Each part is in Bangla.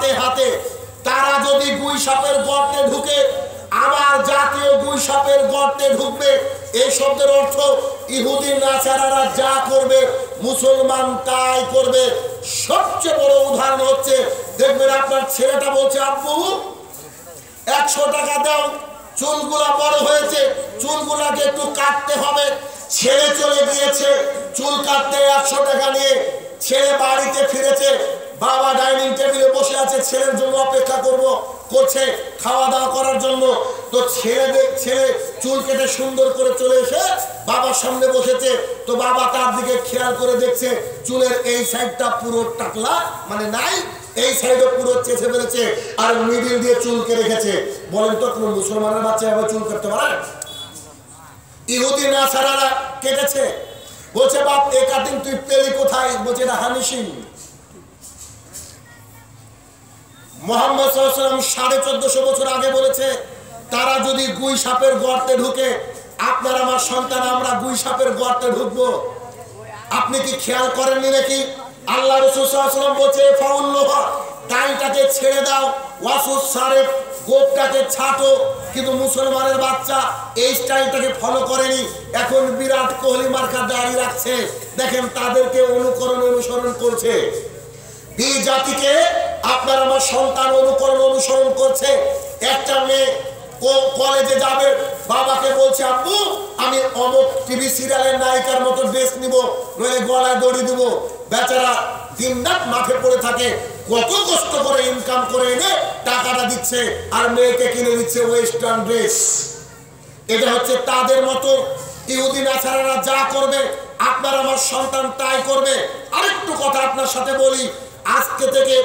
হাতে হাতে। তারা যদি গুই সাপের গর্তে ঢুকে, আমার জাতীয় গুই সাপের গর্তে ঢুকবে। এই শব্দের অর্থ ইহুদি নাসারারা যা করবে মুসলমান তাই করবে। সবচেয়ে বড় উদাহরণ হচ্ছে, দেখবেন আপনার ছেলেটা বলছে, আব্বু 100 টাকা দাও, চুলগুলা বড় হয়েছে, চুলগুলাকে একটু কাটতে হবে। ছেলে চলে গিয়েছে চুল কাটতে 100 টাকা নিয়ে। ছেলে বাড়িতে ফিরেছে, বাবা ডাইনিং টেবিলে বসে আছে, ছেলের জন্য অপেক্ষা করছে খাওয়া দাওয়া করার জন্য। তো ছেলে চুল কেটে সুন্দর করে চলে এসে বাবার সামনে বসেছে। তো বাবা তার দিকে খেয়াল করে দেখছে চুলের এই সাইডটা পুরো টাকলা, মানে নাই, এই সাইডে পুরো চেঁচে ফেলেছে, আর মিডিল দিয়ে চুলকে রেখেছে। বলেন তো কোনো মুসলমানের বাচ্চা এভাবে চুল কাটতে পারে? ইহুদি নাসারারা কেটেছে। বলছে, বাপ এই কাটিং তুই পেলি কোথায়? বলছে, এটা হানি সিং। মুহাম্মদ সাল্লাল্লাহু আলাইহি ওয়াসাল্লাম 1450 বছর আগে বলেছে, তারা যদি গুই সাপের গর্তে ঢুকে, আপনার আমার সন্তান আমরা গুই সাপের গর্তে ঢুকবো। আপনি কি খেয়াল করেননি নাকি? আল্লাহ রাসূল সাল্লাল্লাহু আলাইহি ওয়াসাল্লাম বলছে, ফাউল্লাহা, দাড়িটাকে ছেড়ে দাও, ওয়াসুস সারেফ, গোপটাকে ছাটো। কিন্তু মুসলমানের বাচ্চা এই স্টাইলটাকে ফলো করেনি। এখন বিরাট কোহলি মার্কা দাড়ি রাখছে, দেখেন তাদেরকে অনুসরণ করছে। এই জাতিকে আপনার আমার সন্তান অনুসরণ করছে। একটা মেয়ে কলেজে যাবে, বাবাকে বলছে, আব্বু আমি অমুক টিভি সিরিয়ালের নায়িকার মতো ড্রেস নিব, নইলে গলায় দড়ি দিব। বেচারা দিনরাত মাঠে পড়ে থাকে, কত কষ্ট করে ইনকাম করে এনে টাকাটা দিচ্ছে, আর মেয়েকে কিনে দিচ্ছে ওয়েস্টার্ন ড্রেস। এটা হচ্ছে তাদের মতো। ইহুদি নাসারারা যা করবে আপনার আমার সন্তান তাই করবে। আরেকটু কথা আপনার সাথে বলি, আজকে থেকে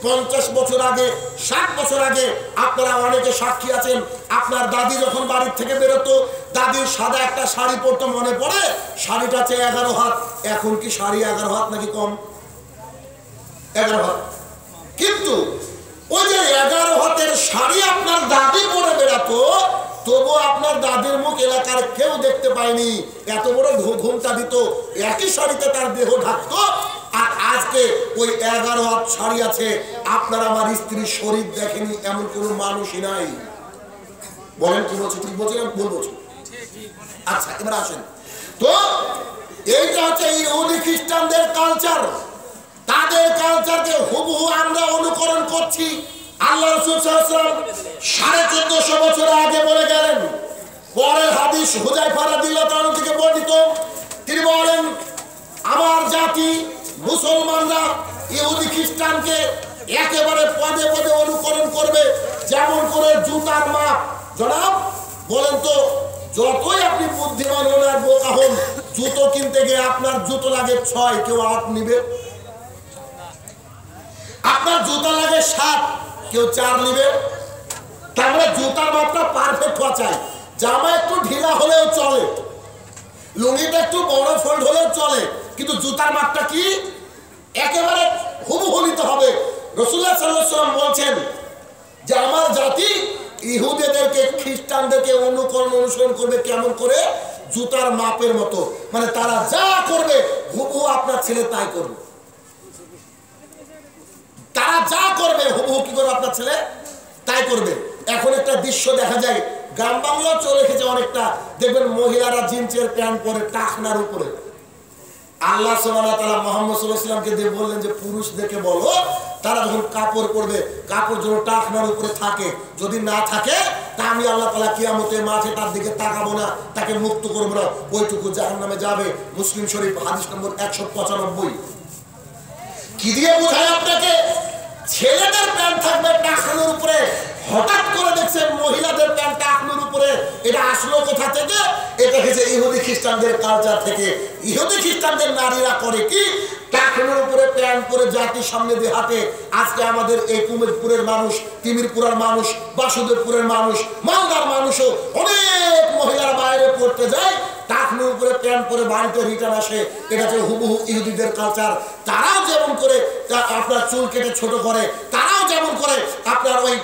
50 বছর আগে, 60 বছর আগে আপনারা অনেকে সাক্ষী আছেন, আপনার দাদি যখন বাড়ির থেকে বেরোতো, দাদির সাদা একটা শাড়ি পরতো, মনে পড়ে? শাড়িটা আছে 11 হাত। এখন কি শাড়ি 11 হাত নাকি কম? 11 হাত। কিন্তু ওই যে 11 হাতের শাড়ি আপনার দাদি পরে বেড়াতো, তবু আপনার দাদির মুখ এলাকার কেউ দেখতে পায়নি। এত বড় ঘুমটা দিত, একই শাড়িতে তার দেহ ঢাকতো। আর আজকে ওই 11 হাত শাড়ি আছে, আপনার আমার স্ত্রীর শরীর দেখেনি এমন কোন মানুষই নাই। বলেন কি বলছি? ঠিক বলছি না ভুল বলছি? আচ্ছা, এবার আসেন তো, এইটা হচ্ছে ইহুদি খ্রিস্টানদের কালচার। তাদের কালচারকে হুবহু আমরা অনুকরণ করছি। আল্লাহ রাসূল সাল্লাল্লাহু আলাইহি ওয়াসাল্লাম 1450 বছর আগে বলে গেলেন। পরের হাদিস হুযায়ফা রাদিয়াল্লাহু তাআলা থেকে বর্ণিত, তিনি বলেন, আমার জাতি মুসলমানরা ইহুদি খ্রিস্টানকে একেবারে পদে পদে অনুকরণ করবে। যেমন করে জুতার মাপ, জনাব বলেন তো, যতই আপনি বুদ্ধিমান হন আর বোকা হন, জুতো কিনতে গিয়ে আপনার জুতো লাগে 6, কেউ 8 নিবে। আপনার জুতা লাগে 7, কেউ 4 নিবে। তাহলে জুতার মাপটা পারফেক্ট হওয়া চাই। জামা একটু ঢিলা হলেও চলে, লুঙ্গিটা একটু বড় ফোল্ড হলেও চলে, কিন্তু জুতার মাপটা কি একেবারে হুবহু নিতে হবে। রাসূলুল্লাহ সাল্লাল্লাহু আলাইহি ওয়াসাল্লাম বলছেন যে আমার জাতি ইহুদিদেরকে খ্রিস্টানদেরকে অনুসরণ করবে কেমন করে? জুতার মাপের মতো। মানে তারা যা করবে হুবহু আপনার ছেলে তাই করবে। তারা যা করবে হুবহু কি করবে? আপনার ছেলে তাই করবে। এখন একটা দৃশ্য দেখা যায়, গ্রাম বাংলাও চলে এসেছে অনেকটা, দেখবেন মহিলারা জিন্সের প্যান্ট পরে টাকনার উপরে। আল্লাহ সুবহানাহু ওয়া তাআলা মুহাম্মদ সাল্লাল্লাহু আলাইহি ওয়াসাল্লামকে দিয়ে বললেন যে পুরুষদেরকে বলো তারা যখন কাপড় পরবে, কাপড় যেন টাকনার উপরে থাকে। যদি না থাকে তা আমি আল্লাহ তাআলা কিয়ামতের মাঠে তার দিকে তাকাবো না, তাকে মুক্ত করবো না, ওইটুকু জাহান্নামে যাবে। মুসলিম শরীফ হাদিস নম্বর 195। কি দিয়ে বোঝায় আপনাকে? ছেলেদের প্যান্ট থাকবে টাকনার উপরে, হঠাৎ করে দেখছেন মহিলাদের প্যান্ট টাকনার উপরে। এটা আসলো কোথা থেকে? এটা হচ্ছে ইহুদি খ্রিস্টানদের কালচার থেকে। ইহুদি খ্রিস্টানদের নারীরা করে কি? টাকনার উপরে প্যান্ট পরে জাতির সামনে দিয়ে হাঁটে। আজকে আমাদের এই কুমিরপুরের মানুষ, তিমিরপুরের মানুষ, বাসুদেবপুরের মানুষ, মালদার মানুষও অনেক মহিলার বাইরে পড়তে যায়, টাকনার উপরে প্যান্ট পরে বাড়িতে রিটার্ন আসে। এটা হচ্ছে হুবহু ইহুদিদের কালচার। তারাও যেমন করে আপনার চুল কেটে ছোট করে, তারাও যেমন করে আপনার ওই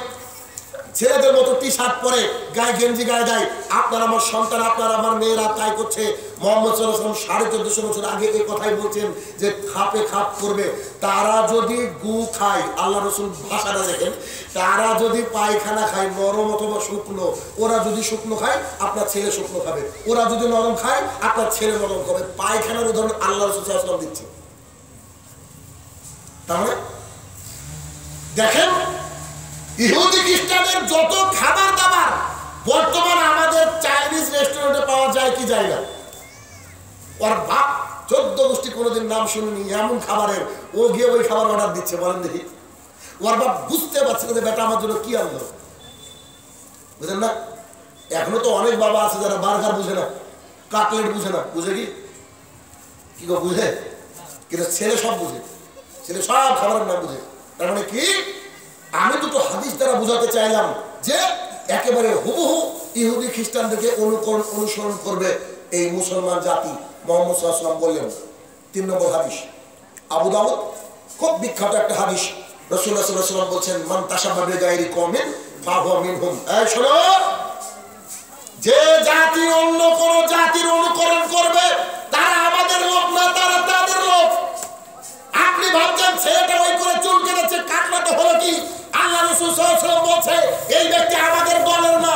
ছেলেদের মতো টি শার্ট পরে গায়ে গেঞ্জি গায়ে দেয়। আপনার আমার সন্তান, আপনার আমার মেয়েরা তাই করছে। মোহাম্মদ সাল্লাল্লাহু আলাইহি ওয়াসাল্লাম 1450 বছর আগে এই কথাই বলছেন যে খাপে খাপ করবে। তারা যদি গু খায়, আল্লাহ রসুল ভাষাটা দেখেন, তারা যদি পায়খানা খায় নরম অথবা শুকনো, ওরা যদি শুকনো খায় আপনার ছেলে শুকনো খাবে, ওরা যদি নরম খায় আপনার ছেলে নরম খাবে। পায়খানার উদাহরণ আল্লাহ রসুল সাল্লাল্লাহু আলাইহি ওয়াসাল্লাম দিচ্ছে। তাহলে দেখেন ইহুদি খ্রিস্টানদের যত খাবার দাবার বর্তমানে আমাদের চাইনিজ রেস্টুরেন্টে পাওয়া যায় কি যায় না? ওর বাপ 14 গোষ্ঠী কোনোদিন নাম শুনিনি এমন খাবারের, ও গিয়ে ওই খাবার অর্ডার দিচ্ছে। বলেন দেখি, ওর বাপ বুঝতে পারছে না যে বেটা আমার জন্য কি আনলো। বুঝলেন না? এখনো তো অনেক বাবা আছে যারা বার্গার বুঝে না, কাটলেট বুঝে না। বুঝে কি কি গো? বুঝে, কিন্তু ছেলে সব বুঝে, ছেলে সব খাবারের নাম বুঝে। তার মানে কি, আমি দুটো হাদিস দ্বারা বুঝাতে চাইলাম যে একেবারে হুবহু ইহুদি খ্রিস্টানদেরকে অনুসরণ করবে এই মুসলমান জাতি। মুহাম্মদ সাল্লাল্লাহু আলাইহি ওয়াসাল্লাম বললেন 3 নম্বর হাদিস, আবু দাউদ, খুব বিখ্যাত একটা হাদিস। রাসূলুল্লাহ সাল্লাল্লাহু আলাইহি ওয়াসাল্লাম বলছেন, মান তাশাব্বাহা বিগাইরি কওমিন ফাহুয়া মিনহুম। এই শোনো, যে জাতি অন্য কোন জাতির অনুকরণ করবে তারা আমাদের লোক না, তারা তাদের লোক। আপনি ভাবছেন ছেলেটা ওই করে চুল কেটেছে, কাটনা তো হলো কি? আল্লাহ রাসূল সাল্লাল্লাহু আলাইহি ওয়াসাল্লাম বলছে এই ব্যক্তি আমাদের দলের না।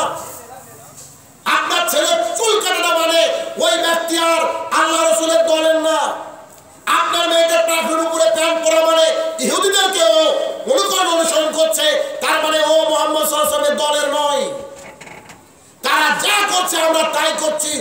আপনার ছেলে চুল কাটা মানে ওই ব্যক্তি আর আল্লাহ রাসূলের দলের না। আপনার মেয়েদের প্যান্টের উপরে প্যান্ট পরা মানে ইহুদিদেরকে ও অনুসরণ করছে, তার মানে ও মুহাম্মদ সাল্লাল্লাহু আলাইহি ওয়াসাল্লামের দলের নয়। তারা যা করছে আমরা তাই করছি।